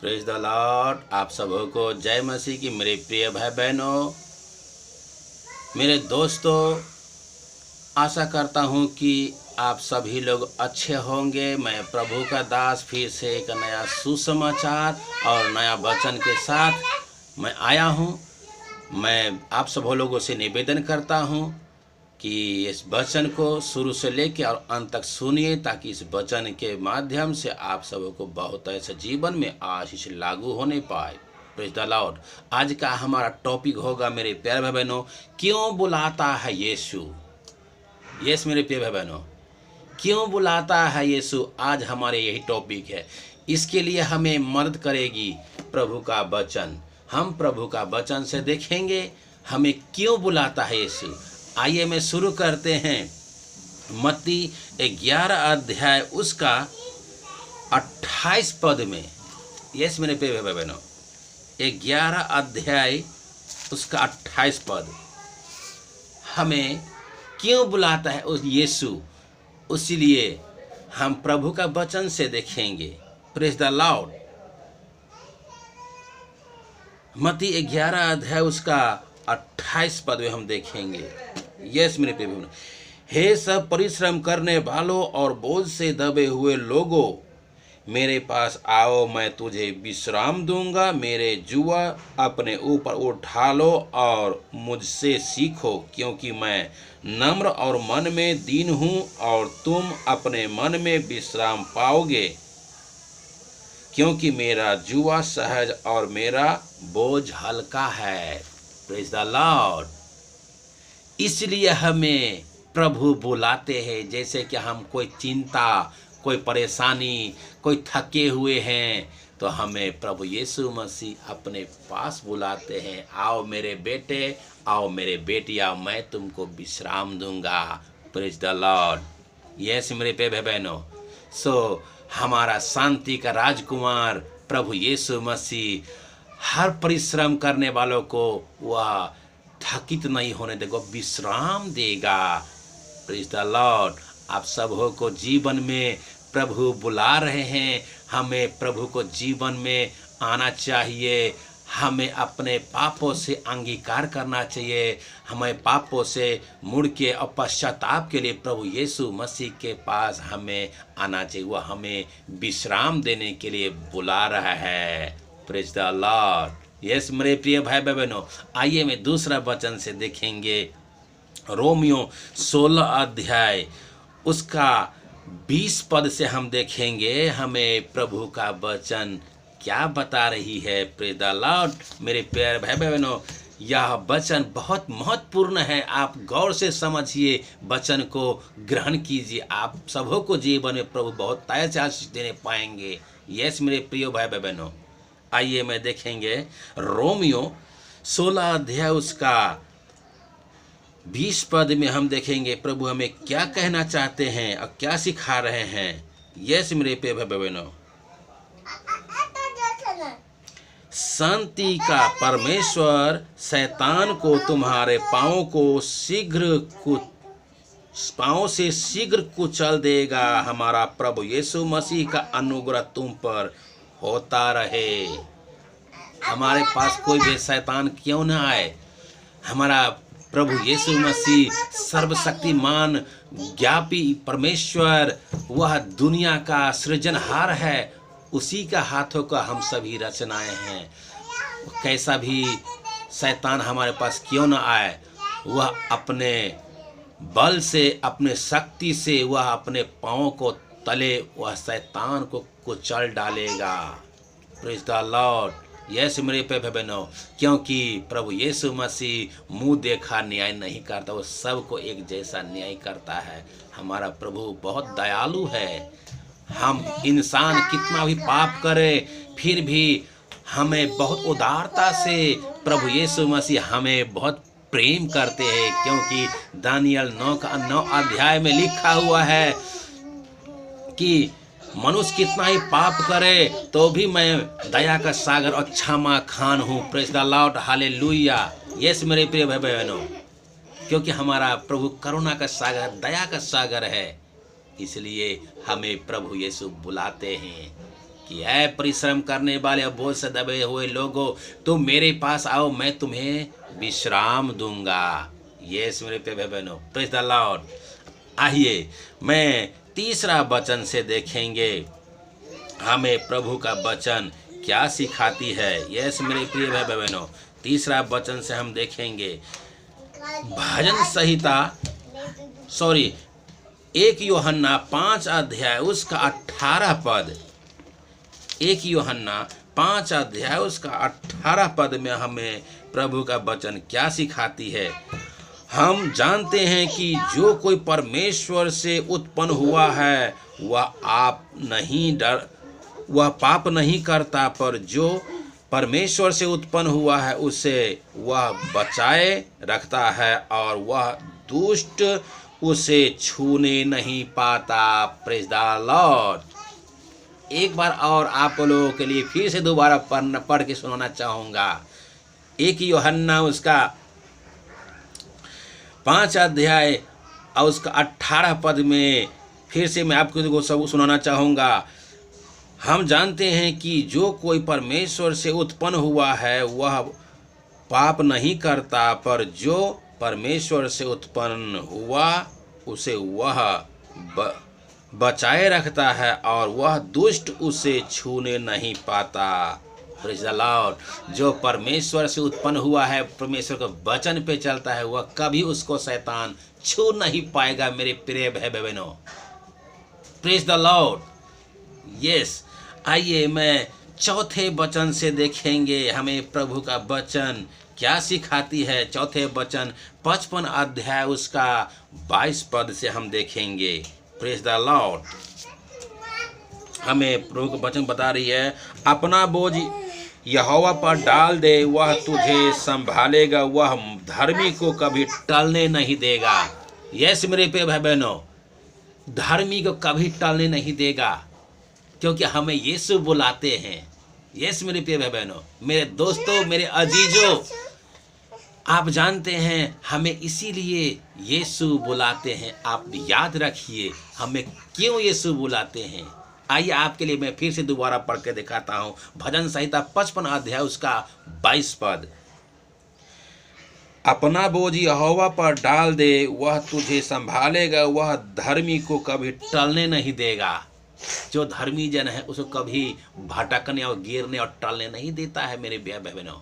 Praise the Lord. आप सबों को जय मसीह की। मेरे प्रिय भाई बहनों, मेरे दोस्तों, आशा करता हूं कि आप सभी लोग अच्छे होंगे। मैं प्रभु का दास फिर से एक नया सुसमाचार और नया वचन के साथ मैं आया हूं। मैं आप सब लोगों से निवेदन करता हूं कि इस वचन को शुरू से लेकर और अंत तक सुनिए, ताकि इस वचन के माध्यम से आप सबों को बहुत ऐसे जीवन में आशीष लागू होने पाए। Praise the Lord. आज का हमारा टॉपिक होगा मेरे प्यारे भाई बहनों, क्यों बुलाता है यीशु। यस मेरे प्यारे भाई बहनों, क्यों बुलाता है यीशु, आज हमारे यही टॉपिक है। इसके लिए हमें मदद करेगी प्रभु का वचन। हम प्रभु का वचन से देखेंगे हमें क्यों बुलाता है यीशु। आइए मैं शुरू करते हैं मत्ती 11 अध्याय उसका 28 पद में। यस मेरे प्रिय भाई बहनों, 11 अध्याय उसका 28 पद हमें क्यों बुलाता है उस यीशु, उसीलिए हम प्रभु का वचन से देखेंगे। Praise the Lord. मत्ती 11 अध्याय उसका 28 पद में हम देखेंगे। यस मेरे प्रिय बहनों, हे सब परिश्रम करने वालों और बोझ से दबे हुए लोगों, मेरे पास आओ, मैं तुझे विश्राम दूंगा। मेरे जुआ अपने ऊपर उठा लो और मुझसे सीखो, क्योंकि मैं नम्र और मन में दीन हूँ, और तुम अपने मन में विश्राम पाओगे, क्योंकि मेरा जुआ सहज और मेरा बोझ हल्का है। Praise the Lord. इसलिए हमें प्रभु बुलाते हैं, जैसे कि हम कोई चिंता, कोई परेशानी, कोई थके हुए हैं, तो हमें प्रभु यीशु मसीह अपने पास बुलाते हैं। आओ मेरे बेटे, आओ मेरे बेटिया, मैं तुमको विश्राम दूंगा। Praise the Lord. यस मेरे पे बहनों, सो हमारा शांति का राजकुमार प्रभु यीशु मसीह हर परिश्रम करने वालों को वह थकित नहीं होने देगा, विश्राम देगा। Praise the Lord. आप सबों को जीवन में प्रभु बुला रहे हैं। हमें प्रभु को जीवन में आना चाहिए। हमें अपने पापों से अंगीकार करना चाहिए। हमें पापों से मुड़ के और पश्चाताप के लिए प्रभु यीशु मसीह के पास हमें आना चाहिए। वह हमें विश्राम देने के लिए बुला रहा है। Praise the Lord. यस मेरे प्रिय भाई बहनों, आइए मैं दूसरा वचन से देखेंगे। रोमियो 16 अध्याय उसका 20 पद से हम देखेंगे हमें प्रभु का वचन क्या बता रही है। Praise the Lord. मेरे प्यारे भाई बहनों, यह वचन बहुत महत्वपूर्ण है। आप गौर से समझिए, वचन को ग्रहण कीजिए। आप सबों को जीवन में प्रभु बहुत ताजा आशीष देने पाएंगे। यस मेरे प्रिय भाई बहनों, आइए मैं देखेंगे रोमियो 16 अध्याय उसका 20 पद में हम देखेंगे प्रभु हमें क्या कहना चाहते हैं और क्या सिखा रहे हैं। यस मेरे प्रिय भाई बहनों, शांति का परमेश्वर शैतान को तुम्हारे पांव से शीघ्र कुचल देगा। हमारा प्रभु यीशु मसीह का अनुग्रह तुम पर होता रहे। हमारे पास कोई भी शैतान क्यों न आए, हमारा प्रभु यीशु मसीह सर्वशक्तिमान ज्ञापी परमेश्वर, वह दुनिया का सृजनहार है। उसी का हाथों का हम सभी रचनाएं हैं। कैसा भी शैतान हमारे पास क्यों न आए, वह अपने बल से, अपने शक्ति से, वह अपने पाँव को तले वह शैतान को कुचल डालेगा। Praise the Lord. यस मेरे पे बहनों, क्योंकि प्रभु यीशु मसीह मुंह देखा न्याय नहीं करता, वो सबको एक जैसा न्याय करता है। हमारा प्रभु बहुत दयालु है। हम इंसान कितना भी पाप करें, फिर भी हमें बहुत उदारता से प्रभु यीशु मसीह हमें बहुत प्रेम करते हैं, क्योंकि दानियल 9 अध्याय में लिखा हुआ है कि मनुष्य कितना ही पाप करे तो भी मैं दया का सागर और क्षमा खान हूँ। Praise the Lord. Hallelujah. Yes मेरे प्रिय भाई बहनों, क्योंकि हमारा प्रभु करुणा का सागर, दया का सागर है, इसलिए हमें प्रभु यीशु बुलाते हैं कि ऐ परिश्रम करने वाले और बोझ से दबे हुए लोगों, तुम मेरे पास आओ, मैं तुम्हें विश्राम दूंगा। यस मेरे प्यारे बहनों, प्रेज द लॉर्ड। आइए मैं तीसरा वचन से देखेंगे हमें प्रभु का वचन क्या सिखाती है। यस मेरे प्रिय भाई बहनों, तीसरा वचन से हम देखेंगे भजन संहिता 1 यूहन्ना 5 अध्याय उसका 18 पद। 1 यूहन्ना 5 अध्याय उसका 18 पद में हमें प्रभु का वचन क्या सिखाती है। हम जानते हैं कि जो कोई परमेश्वर से उत्पन्न हुआ है वह पाप नहीं करता, पर जो परमेश्वर से उत्पन्न हुआ है उसे वह बचाए रखता है और वह दुष्ट उसे छूने नहीं पाता। Praise the Lord. एक बार और आप लोगों के लिए फिर से दोबारा पढ़ के सुनाना चाहूँगा। 1 यूहन्ना उसका 5 अध्याय और उसका 18 पद में फिर से मैं आपको सब सुनाना चाहूँगा। हम जानते हैं कि जो कोई परमेश्वर से उत्पन्न हुआ है वह पाप नहीं करता, पर जो परमेश्वर से उत्पन्न हुआ उसे वह बचाए रखता है और वह दुष्ट उसे छूने नहीं पाता। Praise the Lord. जो परमेश्वर से उत्पन्न हुआ है, परमेश्वर के वचन पे चलता है, वह कभी उसको शैतान छू नहीं पाएगा मेरे प्रिय भाई बहनों। Praise the Lord. यस, आइए मैं चौथे वचन से देखेंगे हमें प्रभु का वचन क्या सिखाती है। चौथे वचन 55 अध्याय उसका 22 पद से हम देखेंगे। Praise the Lord. हमें प्रभु का वचन बता रही है, अपना बोझ यहोवा पर डाल दे, वह तुझे संभालेगा, वह धर्मी को कभी टलने नहीं देगा। यस मेरे प्रिय भाई बहनों, धर्मी को कभी टलने नहीं देगा, क्योंकि हमें यीशु बुलाते हैं। यस मेरे प्रिय भाई बहनों, मेरे दोस्तों, मेरे अजीजों, आप जानते हैं हमें इसीलिए यीशु बुलाते हैं। आप याद रखिए हमें क्यों यीशु बुलाते हैं। आइए आपके लिए मैं फिर से दोबारा पढ़ के दिखाता हूँ। भजन संहिता 55 अध्याय उसका 22 पद। अपना बोझ यहोवा पर डाल दे, वह तुझे संभालेगा, वह धर्मी को कभी टलने नहीं देगा। जो धर्मी जन है उसको कभी भटकने और गिरने और टलने नहीं देता है मेरे भाई बहनों।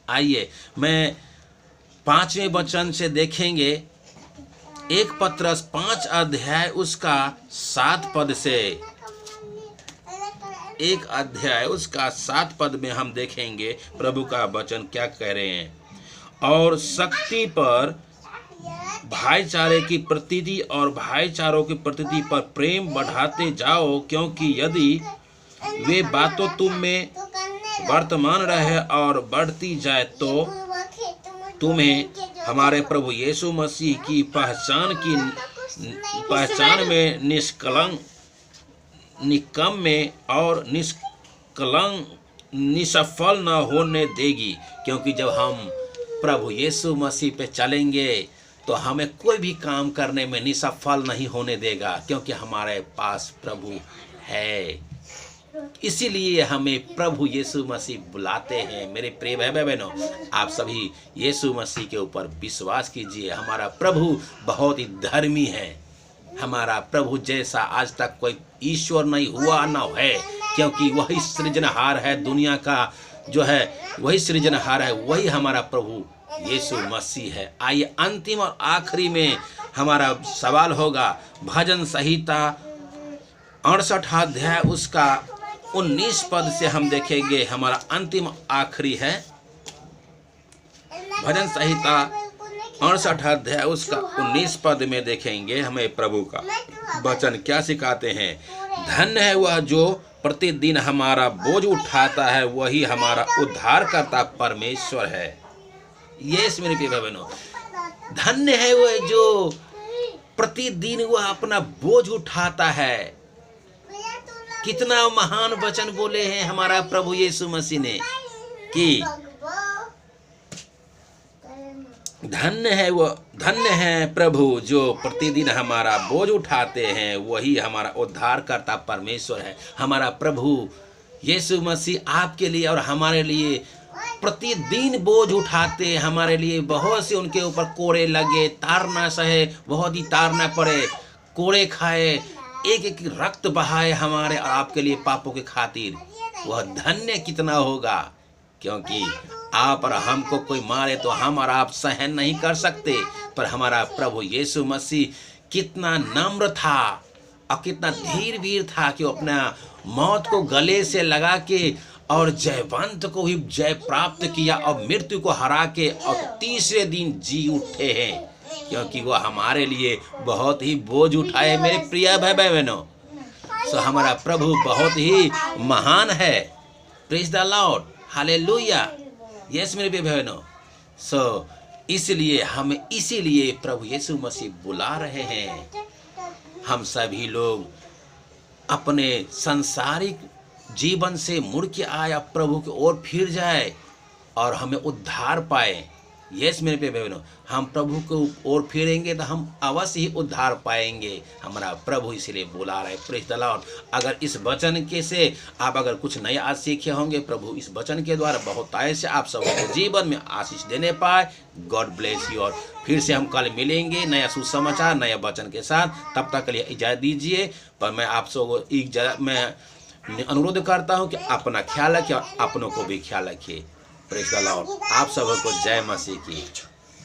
आइए मैं 5वें वचन से देखेंगे। 1 पत्रस 5 अध्याय उसका 7 पद से 1 अध्याय उसका 7 पद में हम देखेंगे प्रभु का वचन क्या कह रहे हैं। और शक्ति पर भाईचारे की प्रतीति और भाईचारों की प्रतीति पर प्रेम बढ़ाते जाओ, क्योंकि यदि वे बातों तुम में वर्तमान रहे और बढ़ती जाए तो तुम्हें हमारे प्रभु यीशु मसीह की पहचान में निकम्मे और निष्फल न होने देगी। क्योंकि जब हम प्रभु यीशु मसीह पे चलेंगे तो हमें कोई भी काम करने में निष्फल नहीं होने देगा, क्योंकि हमारे पास प्रभु है। इसीलिए हमें प्रभु यीशु मसीह बुलाते हैं। मेरे प्रिय भाई बहनों, आप सभी यीशु मसीह के ऊपर विश्वास कीजिए। हमारा प्रभु बहुत ही धर्मी है। हमारा प्रभु जैसा आज तक कोई ईश्वर नहीं हुआ न है, क्योंकि वही सृजनहार है दुनिया का, जो है वही सृजनहार है, वही हमारा प्रभु यीशु मसीह है। आइए अंतिम और आखिरी में हमारा सवाल होगा। भजन संहिता 68 अध्याय उसका 19 पद से हम देखेंगे। हमारा अंतिम आखिरी है भजन संहिता 68 अध्याय उसका 19 पद में देखेंगे हमें प्रभु का वचन क्या सिखाते हैं। धन्य है वह जो प्रतिदिन हमारा बोझ उठाता है, वही हमारा उद्धार करता परमेश्वर है। यस मेरे प्रिय बहनों, धन्य है वह जो प्रतिदिन वह अपना बोझ उठाता है। कितना महान वचन बोले हैं हमारा प्रभु यीशु मसीह ने कि धन्य है प्रभु जो प्रतिदिन हमारा बोझ उठाते हैं, वही हमारा उद्धारकर्ता परमेश्वर है। हमारा प्रभु यीशु मसीह आपके लिए और हमारे लिए प्रतिदिन बोझ उठाते, हमारे लिए बहुत से उनके ऊपर कोड़े लगे, तारना सहे, बहुत ही तारना पड़े, कोड़े खाए, एक एक रक्त बहाए हमारे और आपके लिए पापों के खातिर। वह धन्य कितना होगा, क्योंकि आप और हमको कोई मारे तो हम और आप सहन नहीं कर सकते, पर हमारा प्रभु यीशु मसीह कितना नम्र था और कितना धीर वीर था कि वो अपना मौत को गले से लगा के और जयवंत को ही जय प्राप्त किया और मृत्यु को हरा के और तीसरे दिन जी उठे हैं, क्योंकि वह हमारे लिए बहुत ही बोझ उठाए। मेरे प्रिय भाई बहनों, सो हमारा प्रभु बहुत ही महान है। Praise the Lord, hallelujah. Yes मेरे भाई बहनों, सो इसीलिए प्रभु यीशु मसीह बुला रहे हैं। हम सभी लोग अपने सांसारिक जीवन से मुड़ के आए, प्रभु की ओर फिर जाए और हमें उद्धार पाए। यस मेरे प्रिय बहनों, हम प्रभु की ओर फिरेंगे तो हम अवश्य ही उद्धार पाएंगे। हमारा प्रभु इसलिए बुला रहे। Praise the Lord. अगर इस वचन के से आप अगर कुछ नया आज सीखे होंगे, प्रभु इस वचन के द्वारा बहुत आय से आप सबको जीवन में आशीष देने पाए। God bless you. और फिर से हम कल मिलेंगे नया सुसमाचार नया वचन के साथ। तब तक के लिए इजाज़त दीजिए। पर मैं आप सबको मैं अनुरोध करता हूँ कि अपना ख्याल रखिए और अपनों को भी ख्याल रखिए। Praise the Lord. आप सबको जय मसीह की।